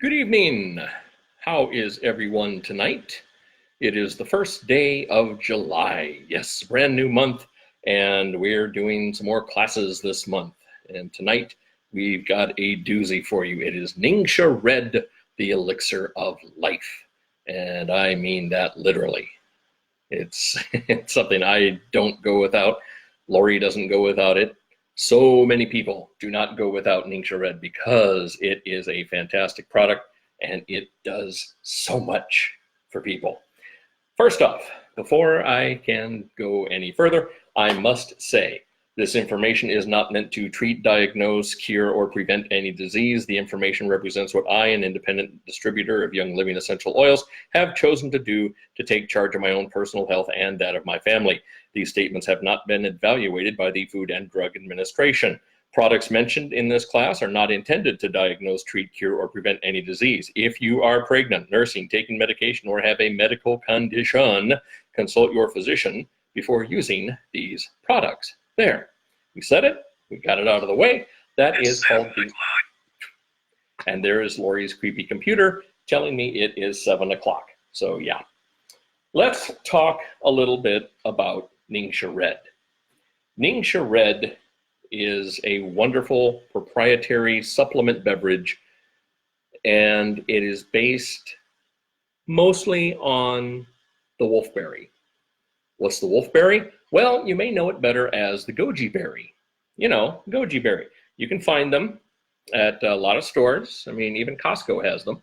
Good evening. How is everyone tonight? It is the first day of July. Yes, brand new month, and we're doing some more classes this month. And tonight we've got a doozy for you. It is NingXia Red, the Elixir of Life. And I mean that literally. It's something I don't go without. Lori doesn't go without it. So many people do not go without NingXia Red because it is a fantastic product and it does so much for people. First off, before I can go any further, I must say this information is not meant to treat, diagnose, cure, or prevent any disease. The information represents what I, an independent distributor of Young Living essential oils, have chosen to do to take charge of my own personal health and that of my family. These statements have not been evaluated by the Food and Drug Administration. Products mentioned in this class are not intended to diagnose, treat, cure, or prevent any disease. If you are pregnant, nursing, taking medication, or have a medical condition, consult your physician before using these products. There, we said it, we got it out of the way. That is called the, and there is Lori's creepy computer telling me it is 7 o'clock. So yeah, let's talk a little bit about NingXia Red. NingXia Red is a wonderful proprietary supplement beverage, and it is based mostly on the wolfberry. What's the wolfberry? Well, you may know it better as the goji berry. You know, goji berry. You can find them at a lot of stores. I mean, even Costco has them.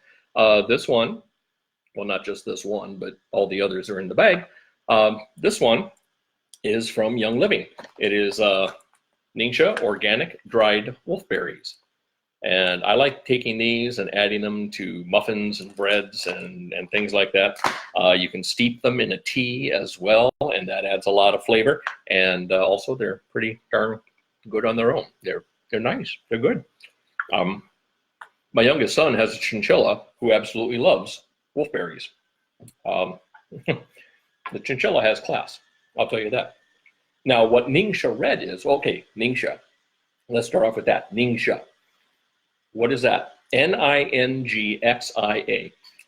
This one, well, not just this one, but all the others are in the bag. This one is from Young Living. It is NingXia organic dried wolfberries. And I like taking these and adding them to muffins and breads and things like that. You can steep them in a tea as well, and that adds a lot of flavor. And also, they're pretty darn good on their own. They're nice. They're good. My youngest son has a chinchilla who absolutely loves wolfberries. The chinchilla has class. I'll tell you that. Now, what NingXia Red is, okay, NingXia. Let's start off with that. NingXia. What is that? NingXia.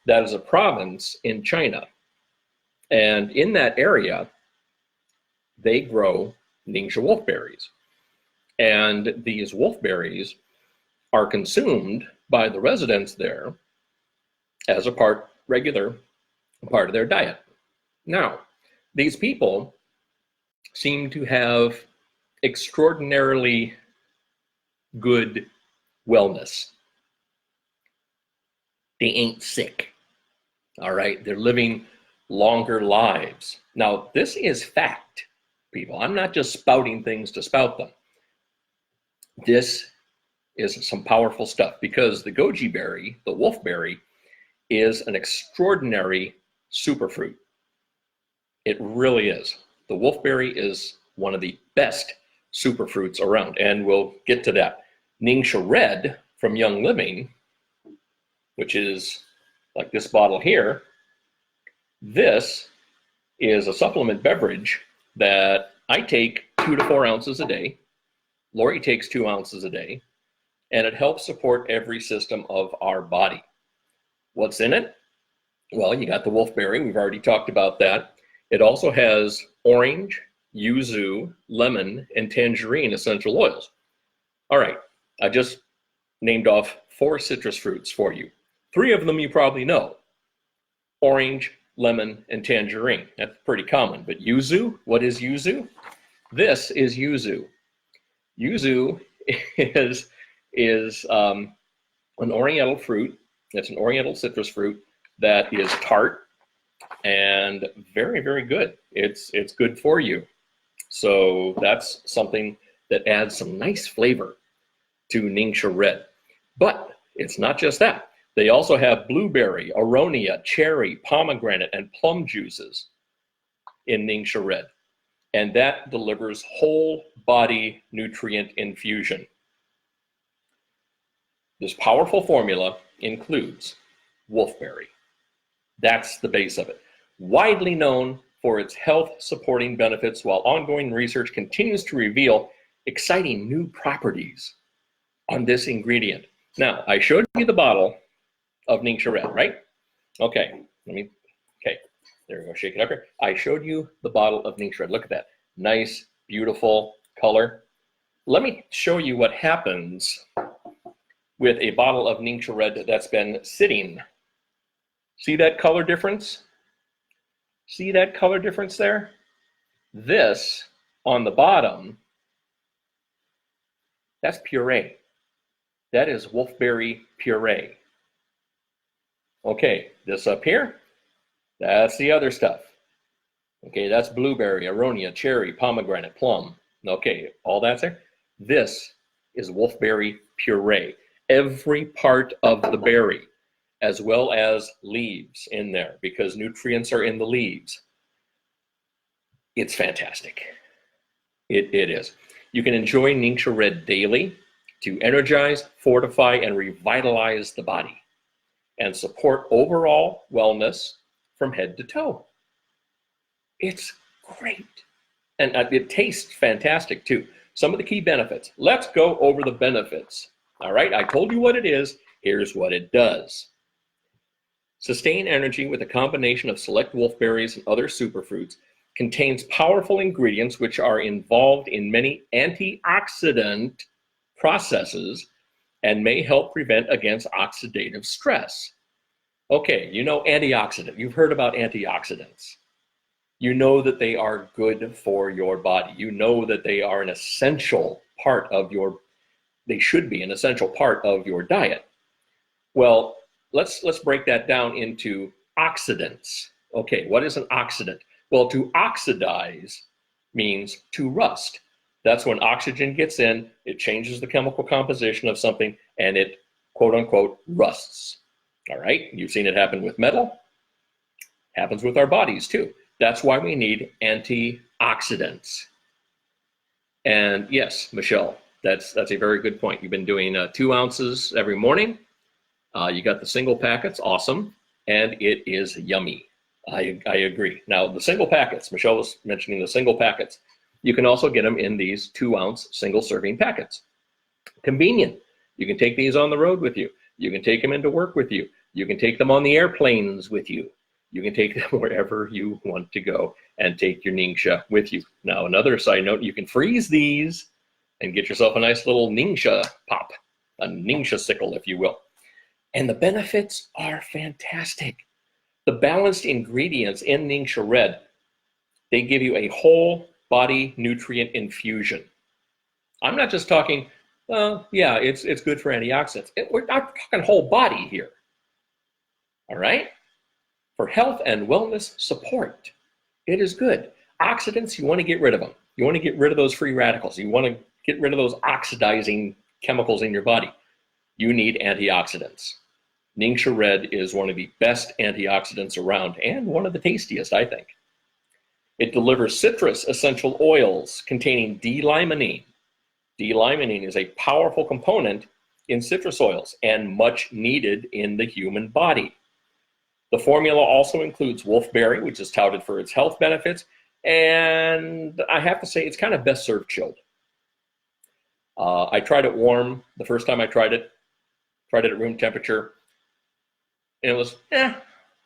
That is a province in China. And in that area, they grow NingXia wolfberries. And these wolfberries are consumed by the residents there as a regular part of their diet. Now, these people seem to have extraordinarily good wellness. They ain't sick. All right, they're living longer lives. Now, this is fact, people. I'm not just spouting things to spout them. This is some powerful stuff because the goji berry, the wolfberry, is an extraordinary superfruit. It really is. The wolfberry is one of the best superfruits around, and we'll get to that. NingXia Red from Young Living, which is like this bottle here, this is a supplement beverage that I take 2 to 4 ounces a day. Lori takes 2 ounces a day, and it helps support every system of our body. What's in it? Well, you got the wolfberry. We've already talked about that. It also has orange, yuzu, lemon, and tangerine essential oils. All right, I just named off 4 citrus fruits for you. 3 of them you probably know. Orange, lemon, and tangerine. That's pretty common. But yuzu, what is yuzu? This is yuzu. Yuzu is an oriental fruit. It's an oriental citrus fruit that is tart and very, very good. It's good for you. So that's something that adds some nice flavor to NingXia Red. But it's not just that. They also have blueberry, aronia, cherry, pomegranate, and plum juices in NingXia Red. And that delivers whole body nutrient infusion. This powerful formula includes wolfberry. That's the base of it. Widely known for its health-supporting benefits, while ongoing research continues to reveal exciting new properties on this ingredient. Now, I showed you the bottle of NingXia Red, right? Okay, okay, there we go, shake it up here. I showed you the bottle of NingXia Red. Look at that, nice, beautiful color. Let me show you what happens with a bottle of NingXia Red that's been sitting. See that color difference? See that color difference there? This on the bottom, that's puree. That is wolfberry puree. Okay, this up here, that's the other stuff. Okay, that's blueberry, aronia, cherry, pomegranate, plum. Okay, all that's there. This is wolfberry puree. Every part of the berry, as well as leaves in there, because nutrients are in the leaves. It's fantastic. It is. You can enjoy NingXia Red daily to energize, fortify, and revitalize the body and support overall wellness from head to toe. It's great. And it tastes fantastic too. Some of the key benefits. Let's go over the benefits. All right, I told you what it is. Here's what it does. Sustain energy with a combination of select wolfberries and other superfruits. Contains powerful ingredients which are involved in many antioxidant processes and may help prevent against oxidative stress. Okay, you know antioxidant. You've heard about antioxidants. You know that they are good for your body. You know that they are an essential part of they should be an essential part of your diet. Well, let's break that down into oxidants. Okay, what is an oxidant? Well, to oxidize means to rust. That's when oxygen gets in, it changes the chemical composition of something, and it, quote unquote, rusts. All right, you've seen it happen with metal, happens with our bodies too. That's why we need antioxidants. And yes, Michelle, that's a very good point. You've been doing 2 ounces every morning. You got the single packets, awesome, and it is yummy. I agree. Now, the single packets, Michelle was mentioning the single packets. You can also get them in these 2-ounce single serving packets. Convenient. You can take these on the road with you. You can take them into work with you. You can take them on the airplanes with you. You can take them wherever you want to go and take your NingXia with you. Now, another side note, you can freeze these and get yourself a nice little NingXia pop, a NingXia sickle, if you will. And the benefits are fantastic. The balanced ingredients in NingXia Red, they give you a whole body nutrient infusion. I'm not just talking, yeah, it's good for antioxidants. We're not talking whole body here. All right? For health and wellness support, it is good. Oxidants, you want to get rid of them. You want to get rid of those free radicals. You want to get rid of those oxidizing chemicals in your body. You need antioxidants. NingXia Red is one of the best antioxidants around and one of the tastiest, I think. It delivers citrus essential oils containing D-limonene. D-limonene is a powerful component in citrus oils and much needed in the human body. The formula also includes wolfberry, which is touted for its health benefits, and I have to say it's kind of best served chilled. I tried it warm the first time I tried it at room temperature. And it was,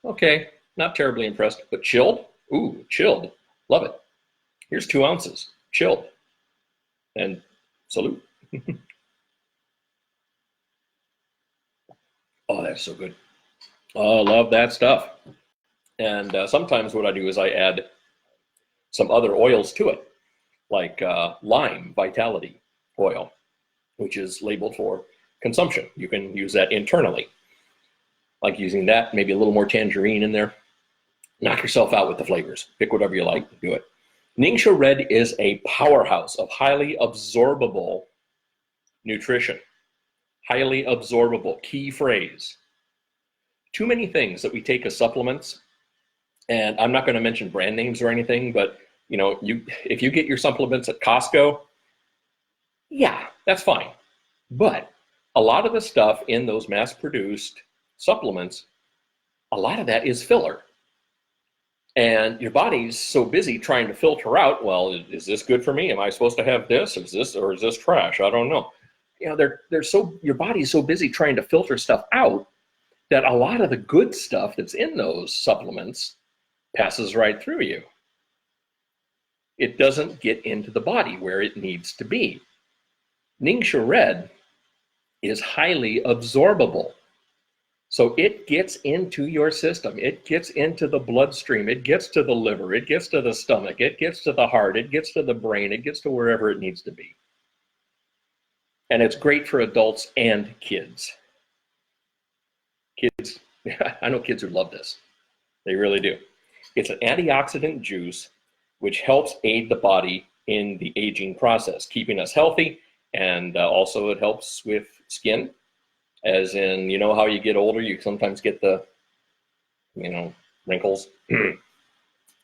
okay, not terribly impressed, but chilled, ooh, chilled, love it. Here's 2 ounces, chilled, and salute. Oh, that's so good. Oh, love that stuff. And sometimes what I do is I add some other oils to it, like lime vitality oil, which is labeled for consumption. You can use that internally. Like using that, maybe a little more tangerine in there. Knock yourself out with the flavors. Pick whatever you like, do it. NingXia Red is a powerhouse of highly absorbable nutrition. Highly absorbable, key phrase. Too many things that we take as supplements, and I'm not going to mention brand names or anything, but you know, if you get your supplements at Costco, yeah, that's fine. But a lot of the stuff in those mass-produced supplements, a lot of that is filler. And your body's so busy trying to filter out, well, is this good for me? Am I supposed to have this? Is this trash? I don't know. You know, your body's so busy trying to filter stuff out that a lot of the good stuff that's in those supplements passes right through you. It doesn't get into the body where it needs to be. NingXia Red is highly absorbable. So it gets into your system. It gets into the bloodstream. It gets to the liver. It gets to the stomach. It gets to the heart. It gets to the brain. It gets to wherever it needs to be. And it's great for adults and kids. Kids, I know kids who love this. They really do. It's an antioxidant juice which helps aid the body in the aging process, keeping us healthy, and also it helps with skin. As in, you know how you get older, you sometimes get the, wrinkles.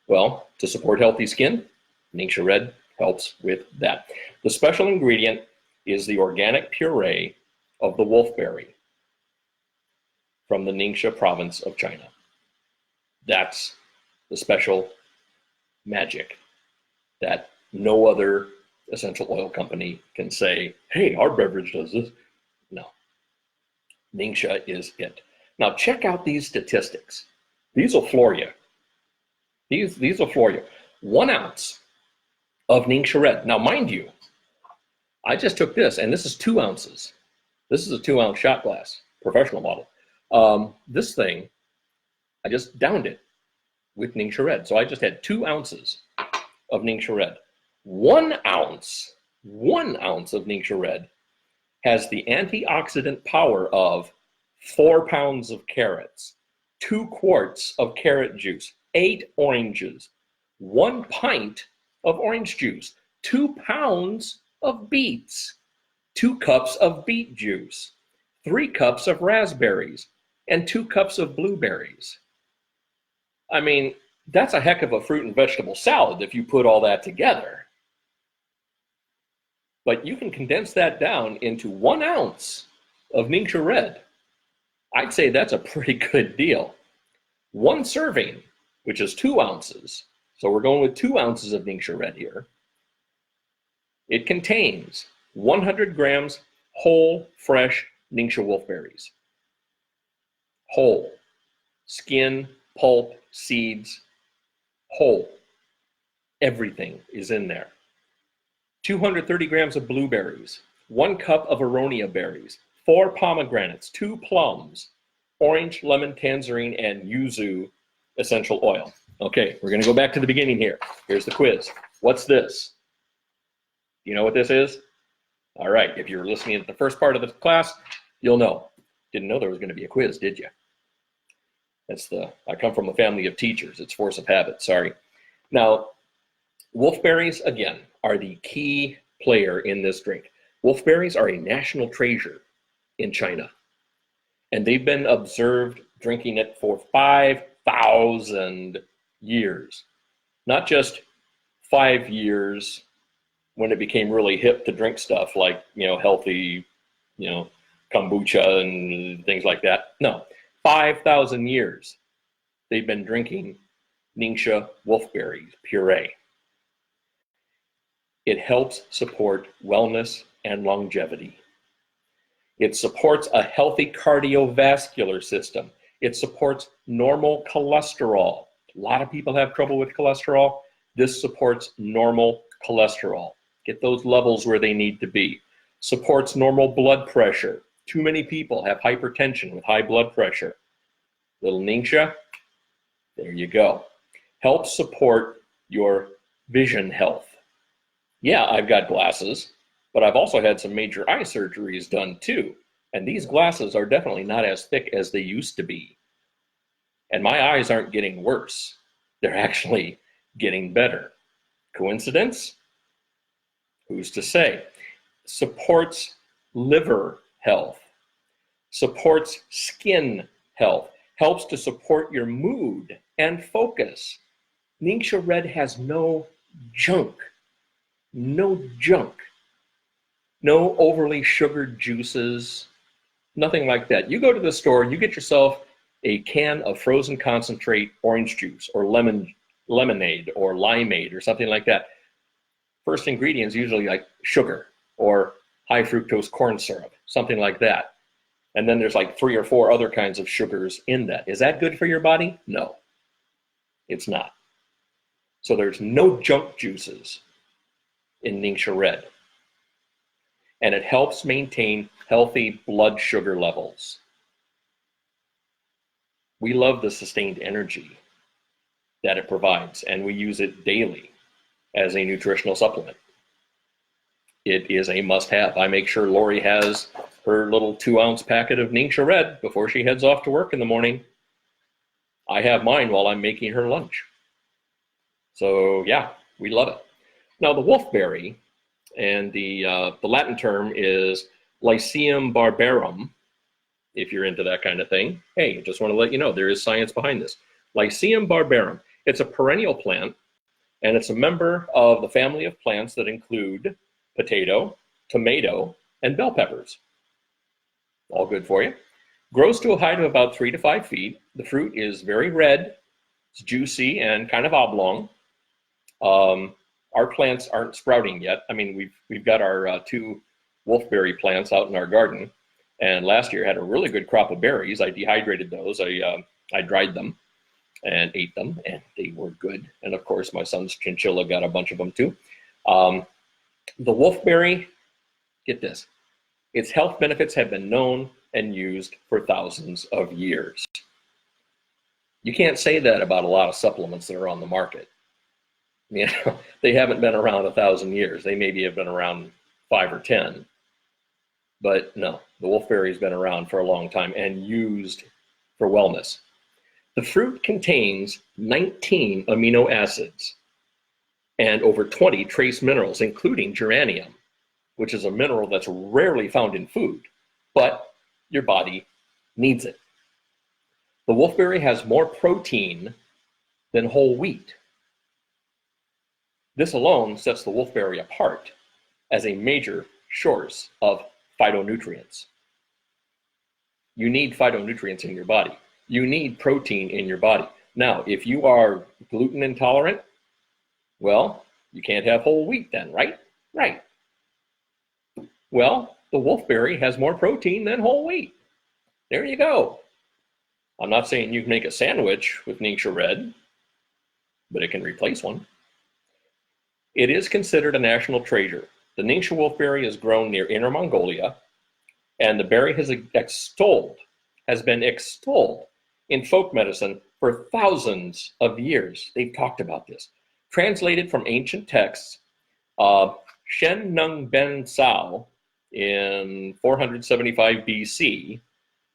Well, to support healthy skin, NingXia Red helps with that. The special ingredient is the organic puree of the wolfberry from the Ningxia province of China. That's the special magic that no other essential oil company can say, hey, our beverage does this. No. NingXia is it. Now check out these statistics. These will floor you. These will floor you. 1 ounce of NingXia Red. Now mind you, I just took this, and this is 2 ounces. This is a 2-ounce shot glass, professional model. This thing, I just downed it with NingXia Red. So I just had 2 ounces of NingXia Red. 1 ounce of NingXia Red has the antioxidant power of 4 pounds of carrots, 2 quarts of carrot juice, 8 oranges, 1 pint of orange juice, 2 pounds of beets, 2 cups of beet juice, 3 cups of raspberries, and 2 cups of blueberries. I mean, that's a heck of a fruit and vegetable salad if you put all that together. But you can condense that down into 1 ounce of NingXia Red. I'd say that's a pretty good deal. 1 serving, which is 2 ounces. So we're going with 2 ounces of NingXia Red here. It contains 100 grams whole, fresh NingXia wolfberries. Whole. Skin, pulp, seeds, whole. Everything is in there. 230 grams of blueberries, 1 cup of aronia berries, 4 pomegranates, 2 plums, orange, lemon, tangerine, and yuzu essential oil. Okay, we're going to go back to the beginning here. Here's the quiz. What's this? Do you know what this is? All right, if you're listening at the first part of the class, you'll know. Didn't know there was going to be a quiz, did you? I come from a family of teachers. It's force of habit, sorry. Now, wolfberries, again, are the key player in this drink. Wolfberries are a national treasure in China, and they've been observed drinking it for 5,000 years. Not just 5 years when it became really hip to drink stuff like, healthy, kombucha and things like that. No, 5,000 years they've been drinking NingXia wolfberry puree. It helps support wellness and longevity. It supports a healthy cardiovascular system. It supports normal cholesterol. A lot of people have trouble with cholesterol. This supports normal cholesterol. Get those levels where they need to be. Supports normal blood pressure. Too many people have hypertension with high blood pressure. Little NingXia, there you go. Helps support your vision health. Yeah, I've got glasses, but I've also had some major eye surgeries done too. And these glasses are definitely not as thick as they used to be. And my eyes aren't getting worse. They're actually getting better. Coincidence? Who's to say? Supports liver health. Supports skin health. Helps to support your mood and focus. NingXia Red has no junk. No junk. No overly sugared juices. Nothing like that. You go to the store, you get yourself a can of frozen concentrate orange juice or lemonade or limeade or something like that. First ingredient is usually like sugar or high fructose corn syrup, something like that. And then there's like 3 or 4 other kinds of sugars in that. Is that good for your body? No, it's not. So there's no junk juices in NingXia Red. And it helps maintain healthy blood sugar levels. We love the sustained energy that it provides, and we use it daily as a nutritional supplement. It is a must-have. I make sure Lori has her little 2-ounce packet of NingXia Red before she heads off to work in the morning. I have mine while I'm making her lunch. So yeah, we love it. Now the wolfberry, and the Latin term is Lycium barbarum, if you're into that kind of thing. Hey, just want to let you know there is science behind this. Lycium barbarum. It's a perennial plant, and it's a member of the family of plants that include potato, tomato, and bell peppers. All good for you. Grows to a height of about 3 to 5 feet. The fruit is very red, it's juicy, and kind of oblong. Our plants aren't sprouting yet. I mean, we've got our 2 wolfberry plants out in our garden, and last year had a really good crop of berries. I dehydrated those. I dried them and ate them, and they were good. And of course, my son's chinchilla got a bunch of them too. The wolfberry, get this, its health benefits have been known and used for thousands of years. You can't say that about a lot of supplements that are on the market. You know, they haven't been around 1,000 years. They maybe have been around 5 or 10. But no, the wolfberry has been around for a long time and used for wellness. The fruit contains 19 amino acids and over 20 trace minerals, including geranium, which is a mineral that's rarely found in food, but your body needs it. The wolfberry has more protein than whole wheat. This alone sets the wolfberry apart as a major source of phytonutrients. You need phytonutrients in your body. You need protein in your body. Now, if you are gluten intolerant, well, you can't have whole wheat then, right? Right. Well, the wolfberry has more protein than whole wheat. There you go. I'm not saying you can make a sandwich with NingXia Red, but it can replace one. It is considered a national treasure. The NingXia wolfberry is grown near Inner Mongolia, and the berry has been extolled in folk medicine for thousands of years. They've talked about this. Translated from ancient texts, Shen Nung Ben Sao in 475 BC,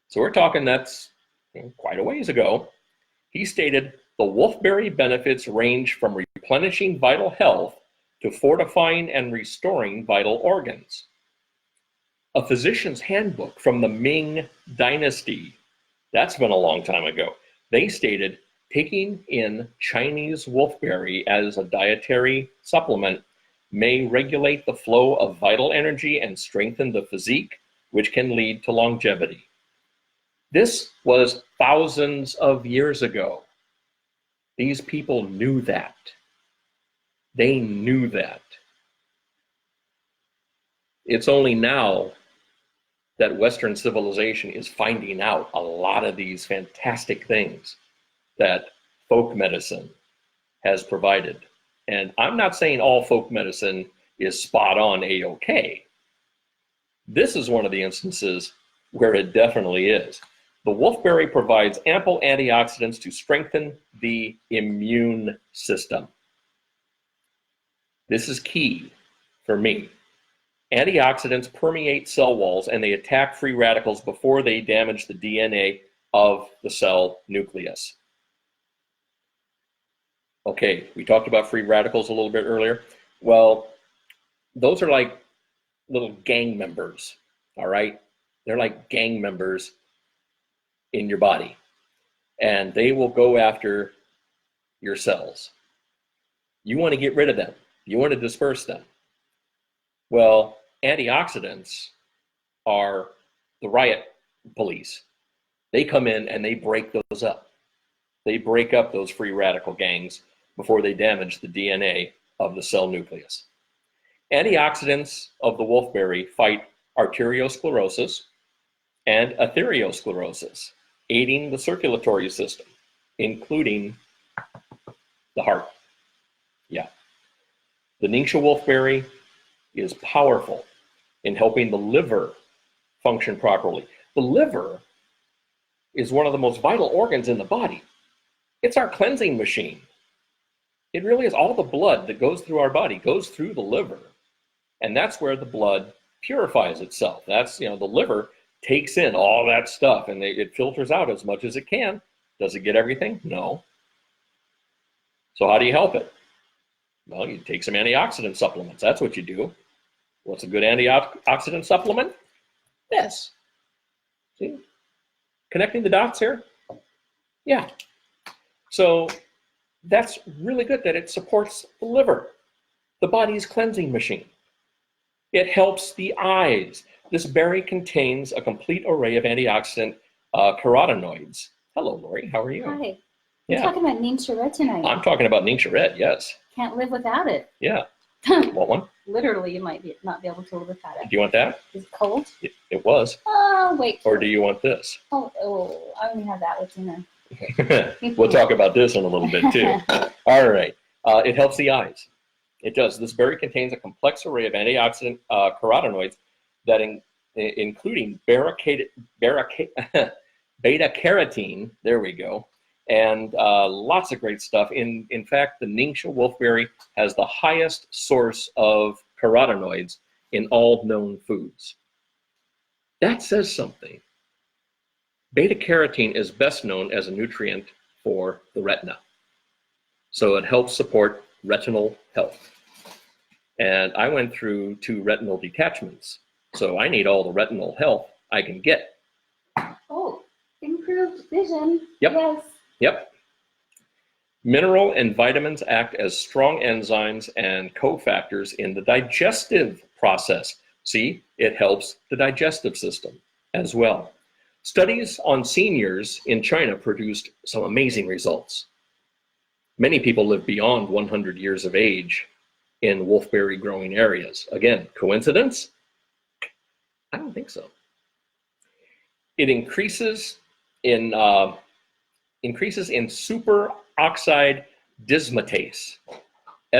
so we're talking that's quite a ways ago, he stated, the wolfberry benefits range from replenishing vital health to fortifying and restoring vital organs. A physician's handbook from the Ming Dynasty, that's been a long time ago, they stated taking in Chinese wolfberry as a dietary supplement may regulate the flow of vital energy and strengthen the physique, which can lead to longevity. This was thousands of years ago. These people knew that. They knew that. It's only now that Western civilization is finding out a lot of these fantastic things that folk medicine has provided. And I'm not saying all folk medicine is spot on A-OK. This is one of the instances where it definitely is. The wolfberry provides ample antioxidants to strengthen the immune system. This is key for me. Antioxidants permeate cell walls and they attack free radicals before they damage the DNA of the cell nucleus. Okay, we talked about free radicals a little bit earlier. Well, those are like little gang members, all right? They're like gang members in your body, and they will go after your cells. You want to get rid of them. You want to disperse them. Well, antioxidants are the riot police. They come in and they break those up. They break up those free radical gangs before they damage the DNA of the cell nucleus. Antioxidants of the wolfberry fight arteriosclerosis, and atherosclerosis, aiding the circulatory system, including the heart. Yeah. The NingXia wolfberry is powerful in helping the liver function properly. The liver is one of the most vital organs in the body. It's our cleansing machine. It really is. All the blood that goes through our body goes through the liver, and that's where the blood purifies itself. That's, the liver takes in all that stuff and it filters out as much as it can. Does it get everything? No. So how do you help it? Well, you take some antioxidant supplements. That's what you do. What's a good antioxidant supplement? This. See? Connecting the dots here? Yeah. So that's really good that it supports the liver, the body's cleansing machine. It helps the eyes. This berry contains a complete array of antioxidant carotenoids. Hello, Lori. How are you? Hi. We're talking about NingXia tonight. I'm talking about NingXia, yes. Can't live without it. Yeah. Want one? Literally, you might not be able to live without it. Do you want that? Is it cold? It was. Oh, wait. Or do you want this? Oh, I only have that with dinner. We'll talk about this in a little bit too. All right. It helps the eyes. It does. This berry contains a complex array of antioxidant carotenoids that including beta-carotene, there we go, and lots of great stuff. In fact, the NingXia wolfberry has the highest source of carotenoids in all known foods. That says something. Beta-carotene is best known as a nutrient for the retina. So it helps support retinal health. And I went through 2 retinal detachments, so I need all the retinal health I can get. Oh, improved vision. Yep. Yes. Yep. Mineral and vitamins act as strong enzymes and cofactors in the digestive process. See, it helps the digestive system as well. Studies on seniors in China produced some amazing results. Many people live beyond 100 years of age in wolfberry growing areas. Again, coincidence? I don't think so. It increases in superoxide dismutase,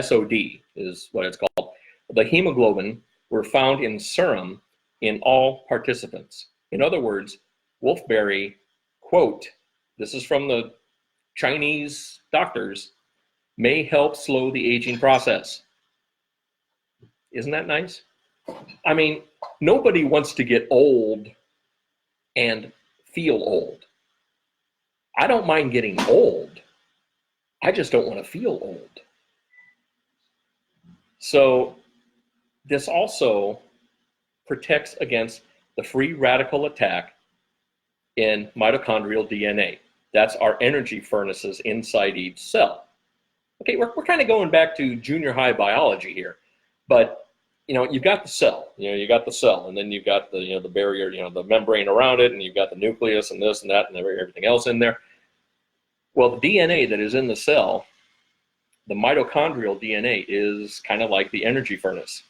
SOD is what it's called. The hemoglobin were found in serum in all participants. In other words, wolfberry, quote, this is from the Chinese doctors, may help slow the aging process. Isn't that nice? I mean, nobody wants to get old and feel old. I don't mind getting old. I just don't want to feel old. So this also protects against the free radical attack in mitochondrial DNA. That's our energy furnaces inside each cell. Okay, we're kind of going back to junior high biology here, but you've got the cell, you got the cell, and then you've got the barrier, the membrane around it, and you've got the nucleus and this and that and everything else in there. Well, the DNA that is in the cell, the mitochondrial DNA, is kind of like the energy furnace.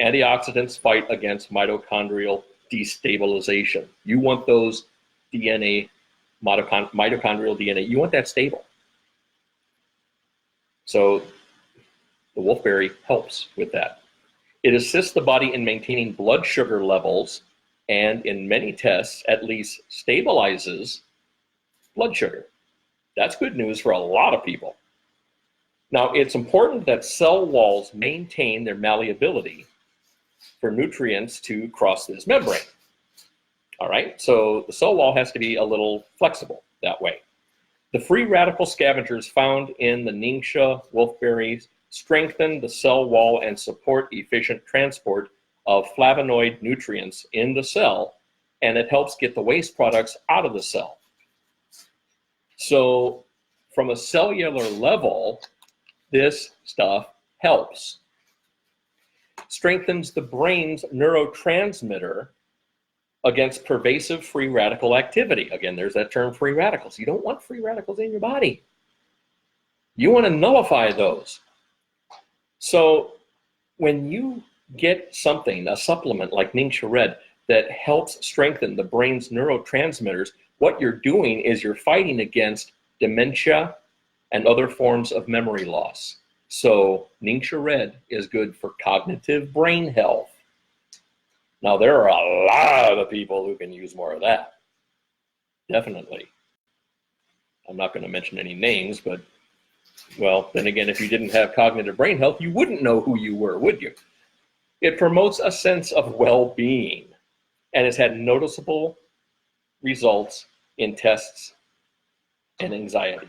Antioxidants fight against mitochondrial destabilization. You want those DNA, mitochondrial DNA, you want that stable. So the wolfberry helps with that. It assists the body in maintaining blood sugar levels, and in many tests, at least stabilizes blood sugar. That's good news for a lot of people. Now, it's important that cell walls maintain their malleability for nutrients to cross this membrane. All right, so the cell wall has to be a little flexible that way. The free radical scavengers found in the NingXia wolfberries strengthen the cell wall and support efficient transport of flavonoid nutrients in the cell, and it helps get the waste products out of the cell. So from a cellular level, this stuff helps. Strengthens the brain's neurotransmitter against pervasive free radical activity. Again, there's that term, free radicals. You don't want free radicals in your body. You want to nullify those. So when you get something, a supplement like NingXia Red, that helps strengthen the brain's neurotransmitters, what you're doing is you're fighting against dementia and other forms of memory loss. So NingXia Red is good for cognitive brain health. Now, there are a lot of people who can use more of that. Definitely. I'm not going to mention any names, but, well, then again, if you didn't have cognitive brain health, you wouldn't know who you were, would you? It promotes a sense of well-being and has had noticeable results in tests and anxiety.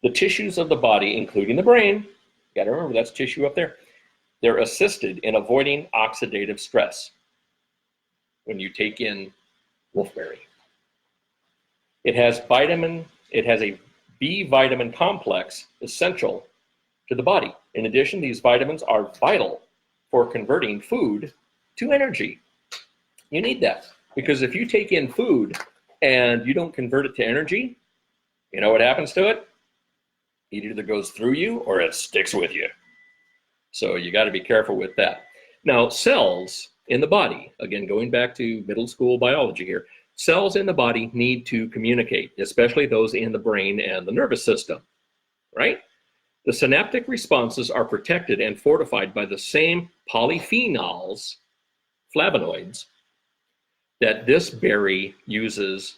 The tissues of the body, including the brain, you got to remember that's tissue up there, they're assisted in avoiding oxidative stress when you take in wolfberry. It has a B vitamin complex essential to the body. In addition, these vitamins are vital for converting food to energy. You need that, because if you take in food and you don't convert it to energy, you know what happens to it? It either goes through you or it sticks with you. So you got to be careful with that. Now, cells in the body, again, going back to middle school biology here, cells in the body need to communicate, especially those in the brain and the nervous system, right? The synaptic responses are protected and fortified by the same polyphenols, flavonoids, that this berry uses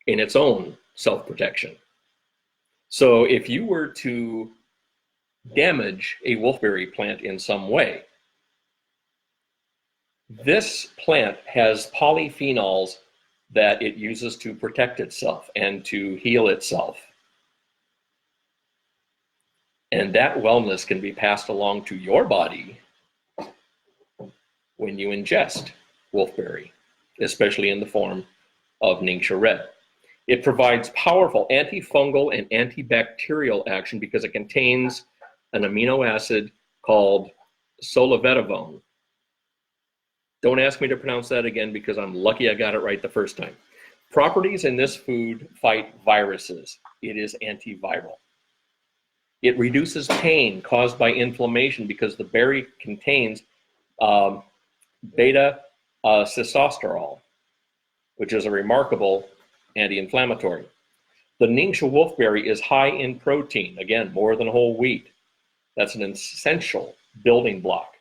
in its own self-protection. So if you were to damage a wolfberry plant in some way, this plant has polyphenols that it uses to protect itself and to heal itself. And that wellness can be passed along to your body when you ingest wolfberry, especially in the form of NingXia Red. It provides powerful antifungal and antibacterial action because it contains an amino acid called solavetivone. Don't ask me to pronounce that again because I'm lucky I got it right the first time. Properties in this food fight viruses. It is antiviral. It reduces pain caused by inflammation because the berry contains beta sitosterol, which is a remarkable anti-inflammatory. The NingXia wolfberry is high in protein, again, more than whole wheat. That's an essential building block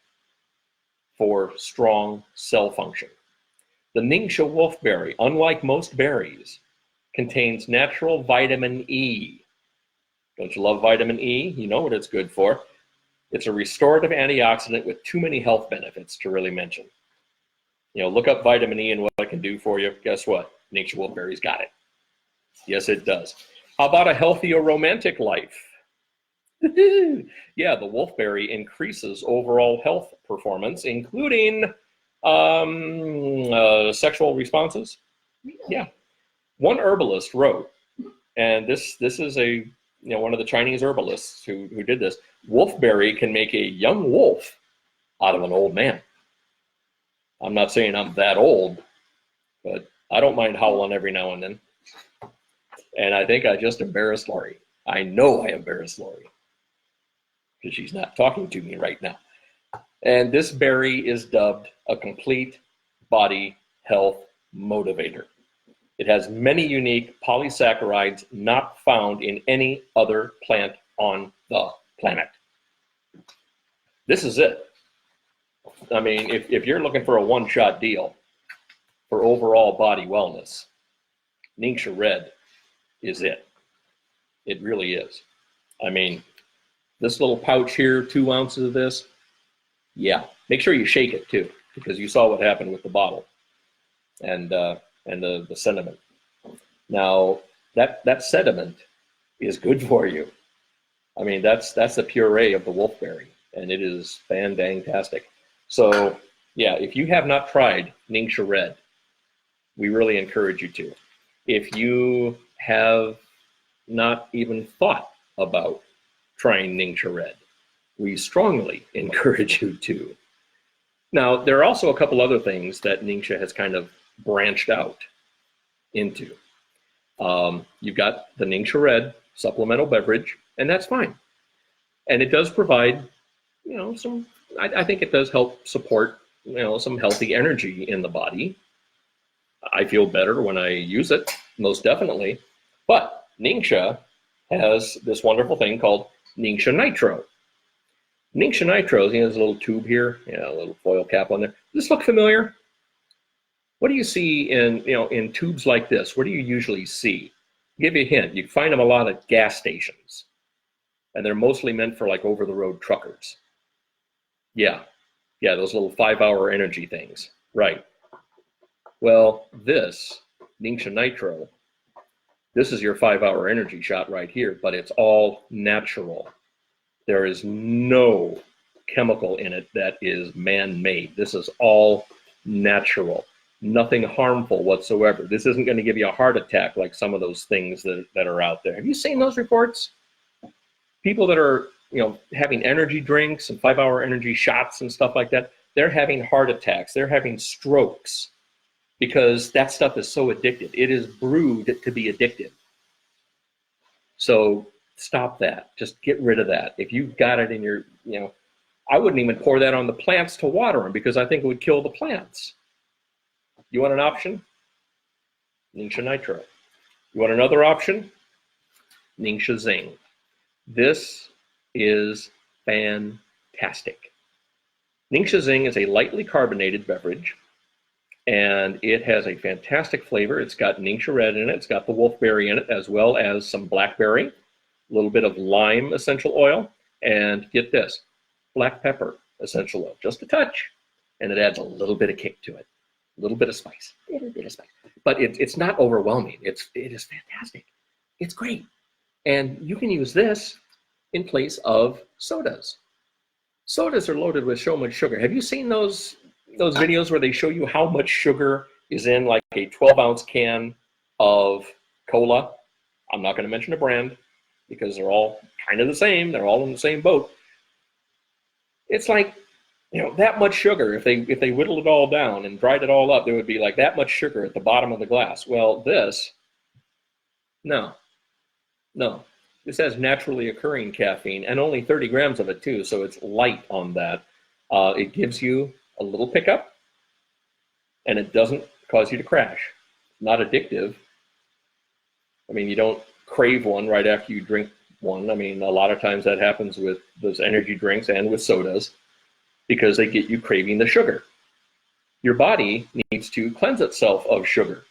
for strong cell function. The NingXia wolfberry, unlike most berries, contains natural vitamin E. Don't you love vitamin E? You know what it's good for. It's a restorative antioxidant with too many health benefits to really mention. You know, look up vitamin E and what it can do for you. Guess what? NingXia wolfberry's got it. Yes, it does. How about a healthier romantic life? Yeah, the wolfberry increases overall health performance, including sexual responses. Yeah. One herbalist wrote, and this is one of the Chinese herbalists who did this, wolfberry can make a young wolf out of an old man. I'm not saying I'm that old, but I don't mind howling every now and then. And I think I just embarrassed Lori. I know I embarrassed Lori because she's not talking to me right now. And this berry is dubbed a complete body health motivator. It has many unique polysaccharides not found in any other plant on the planet. This is it. I mean, if you're looking for a one-shot deal for overall body wellness, NingXia Red is it. It really is. I mean, this little pouch here, 2 ounces of this, yeah. Make sure you shake it too, because you saw what happened with the bottle and the sediment. Now, that sediment is good for you. I mean, that's the puree of the wolfberry, and it is fan-dang-tastic. So, yeah, if you have not tried NingXia Red, we really encourage you to. If you have not even thought about trying NingXia Red, we strongly encourage you to. Now, there are also a couple other things that NingXia has kind of branched out into. You've got the NingXia Red supplemental beverage, and that's fine. And it does provide, some, I think it does help support some healthy energy in the body. I feel better when I use it, most definitely. But NingXia has this wonderful thing called NingXia Nitro. NingXia Nitro, there's a little tube here, a little foil cap on there. Does this look familiar? What do you see in tubes like this? What do you usually see? I'll give you a hint. You find them a lot at gas stations, and they're mostly meant for like over-the-road truckers. Yeah, those little 5-hour energy things, right? Well, this NingXia Nitro, this is your 5-hour energy shot right here, but it's all natural. There is no chemical in it that is man-made. This is all natural, nothing harmful whatsoever. This isn't going to give you a heart attack like some of those things that are out there. Have you seen those reports? People that are having energy drinks and 5-hour energy shots and stuff like that, they're having heart attacks, they're having strokes, because that stuff is so addictive. It is brewed to be addictive. So stop that. Just get rid of that. If you've got it in your, I wouldn't even pour that on the plants to water them, because I think it would kill the plants. You want an option? NingXia Nitro. You want another option? NingXia Zing. This is fantastic. NingXia Zing is a lightly carbonated beverage, and it has a fantastic flavor. It's got NingXia Red in it. It's got the wolfberry in it, as well as some blackberry, a little bit of lime essential oil, and get this, black pepper essential oil, just a touch, and it adds a little bit of kick to it, a little bit of spice, but it's not overwhelming. It is fantastic. It's great, and you can use this in place of sodas. Sodas are loaded with so much sugar. Have you seen those videos where they show you how much sugar is in like a 12-ounce can of cola? I'm not going to mention a brand because they're all kind of the same. They're all in the same boat. It's like, that much sugar. If they whittled it all down and dried it all up, there would be like that much sugar at the bottom of the glass. Well, this, no. This has naturally occurring caffeine, and only 30 grams of it too, so it's light on that. It gives you a little pickup, and it doesn't cause you to crash. Not addictive. I mean, you don't crave one right after you drink one. I mean, a lot of times that happens with those energy drinks and with sodas, because they get you craving the sugar. Your body needs to cleanse itself of sugar.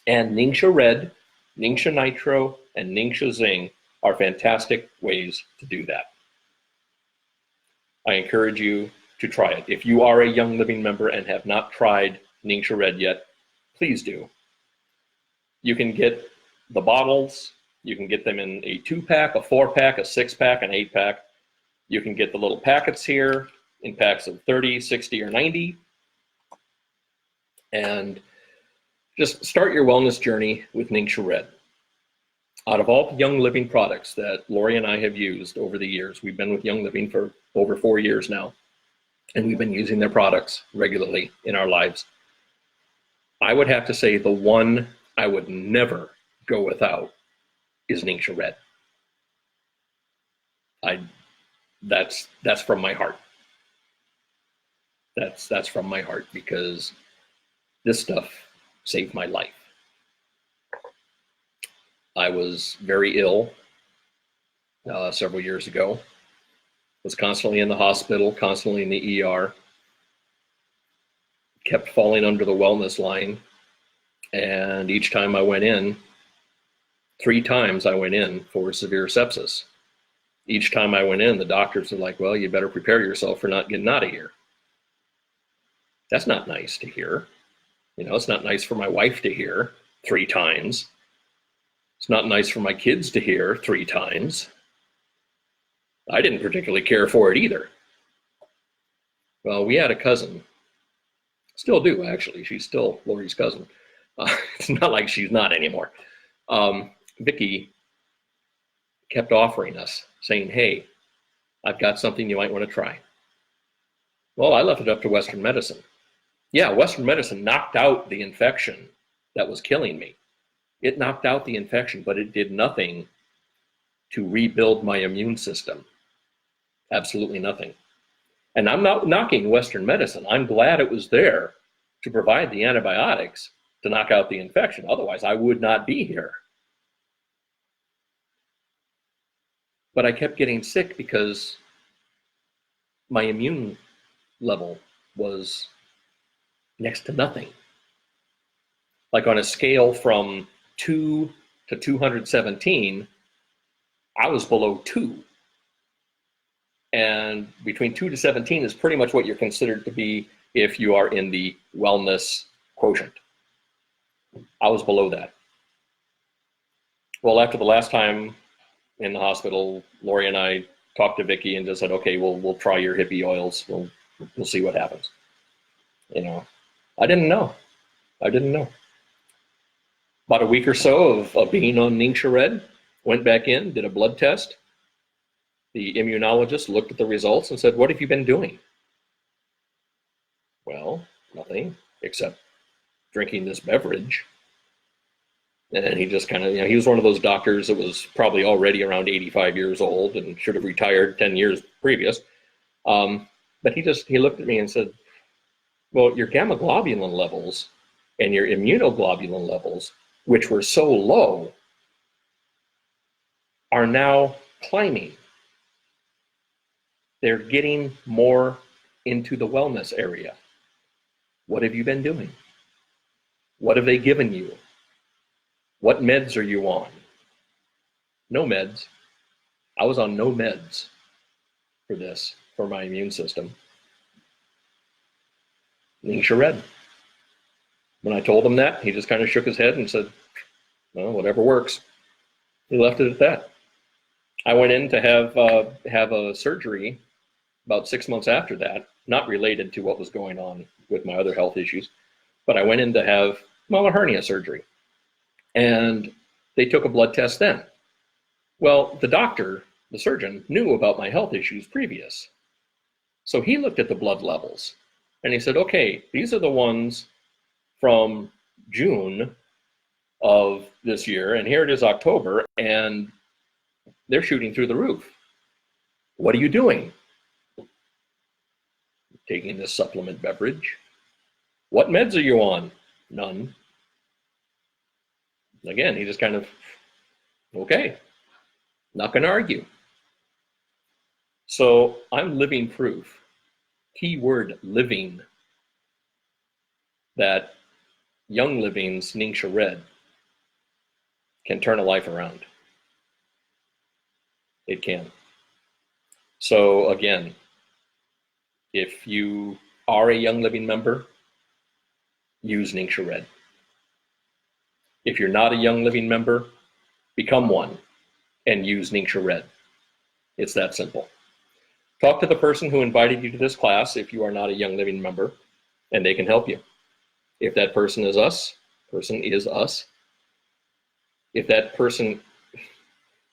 And NingXia Red, NingXia Nitro, and NingXia Zing are fantastic ways to do that. I encourage you to try it. If you are a Young Living member and have not tried NingXia Red yet, please do. You can get the bottles. You can get them in a 2-pack, a 4-pack, a 6-pack, an 8-pack. You can get the little packets here in packs of 30, 60, or 90. And just start your wellness journey with NingXia Red. Out of all the Young Living products that Lori and I have used over the years, we've been with Young Living for over 4 years now, and we've been using their products regularly in our lives. I would have to say the one I would never go without is NingXia Red. That's from my heart. That's from my heart, because this stuff saved my life. I was very ill several years ago. Was constantly in the hospital, constantly in the ER. Kept falling under the wellness line. And each time I went in, 3 times I went in for severe sepsis. Each time I went in, the doctors were like, well, you better prepare yourself for not getting out of here. That's not nice to hear. It's not nice for my wife to hear 3 times. It's not nice for my kids to hear 3 times. I didn't particularly care for it either. Well, we had a cousin. Still do, actually. She's still Lori's cousin. It's not like she's not anymore. Vicki kept offering us, saying, hey, I've got something you might want to try. Well, I left it up to Western medicine. Yeah, Western medicine knocked out the infection that was killing me. It knocked out the infection, but it did nothing to rebuild my immune system. Absolutely nothing. And I'm not knocking Western medicine. I'm glad it was there to provide the antibiotics to knock out the infection. Otherwise, I would not be here. But I kept getting sick because my immune level was next to nothing. Like on a scale from 2 to 217, I was below 2. And between 2 to 17 is pretty much what you're considered to be if you are in the wellness quotient. I was below that. Well, after the last time in the hospital, Lori and I talked to Vicky and just said, okay, we'll try your hippie oils. We'll see what happens. You know, I didn't know. About a week or so of being on NingXia Red, went back in, did a blood test. The immunologist looked at the results and said, what have you been doing? Well, nothing except drinking this beverage. And he just kind of, he was one of those doctors that was probably already around 85 years old and should have retired 10 years previous. But he looked at me and said, well, your gamma globulin levels and your immunoglobulin levels, which were so low, are now climbing. They're getting more into the wellness area. What have you been doing? What have they given you? What meds are you on? No meds. I was on no meds for this, for my immune system. NingXia Red. When I told him that, he just kind of shook his head and said, well, whatever works. He left it at that. I went in to have a surgery about 6 months after that, not related to what was going on with my other health issues, but I went in to have, well, a hernia surgery. And they took a blood test then. Well, the doctor, the surgeon, knew about my health issues previous. So he looked at the blood levels and he said, okay, these are the ones from June of this year, and here it is October, and they're shooting through the roof. What are you doing? Taking this supplement beverage. What meds are you on? None. Again, he just kind of, okay, not going to argue. So I'm living proof, keyword living, that Young Living's NingXia Red can turn a life around. It can. So again, if you are a Young Living member, use NingXia Red. If you're not a Young Living member, become one and use NingXia Red. It's that simple. Talk to the person who invited you to this class if you are not a Young Living member, and they can help you. If that person is us,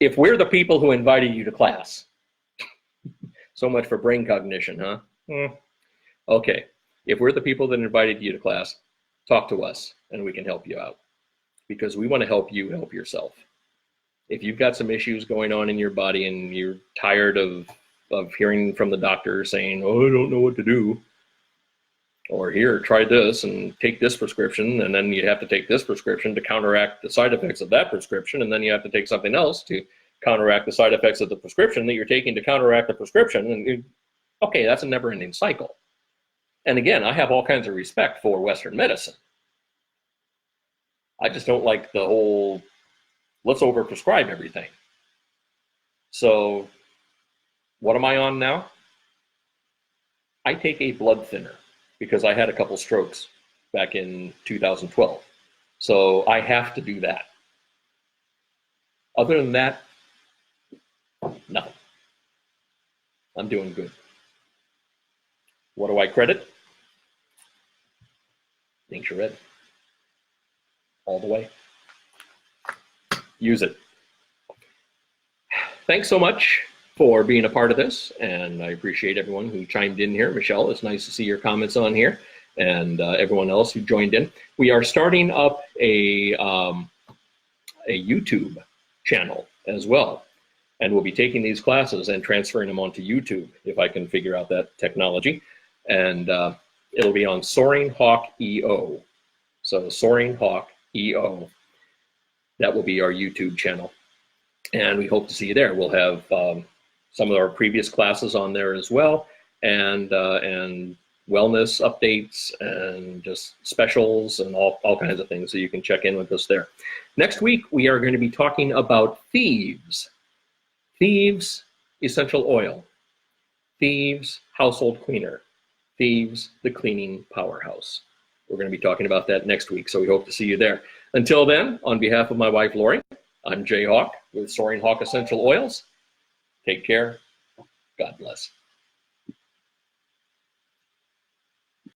if we're the people who invited you to class, so much for brain cognition, huh? Okay, if we're the people that invited you to class, talk to us and we can help you out, because we want to help you help yourself. If you've got some issues going on in your body and you're tired of hearing from the doctor saying, oh, I don't know what to do, or here, try this and take this prescription, and then you have to take this prescription to counteract the side effects of that prescription, and then you have to take something else to counteract the side effects of the prescription that you're taking to counteract the prescription, and okay, that's a never-ending cycle. And again, I have all kinds of respect for Western medicine. I just don't like the whole, let's overprescribe everything. So what am I on now? I take a blood thinner because I had a couple strokes back in 2012. So I have to do that. Other than that, nothing. I'm doing good. What do I credit? NingXia Red. All the way. Use it. Thanks so much for being a part of this, and I appreciate everyone who chimed in here. Michelle, it's nice to see your comments on here, and everyone else who joined in. We are starting up a YouTube channel as well. And we'll be taking these classes and transferring them onto YouTube if I can figure out that technology. And it'll be on Soaring Hawk EO. So Soaring Hawk EO. That will be our YouTube channel. And we hope to see you there. We'll have some of our previous classes on there as well, and wellness updates and just specials and all kinds of things, so you can check in with us there. Next week, we are going to be talking about Thieves. Thieves essential oil. Thieves household cleaner. Thieves the cleaning powerhouse. We're going to be talking about that next week, so we hope to see you there. Until then, on behalf of my wife, Lori, I'm Jay Hawk with Soaring Hawk Essential Oils. Take care. God bless.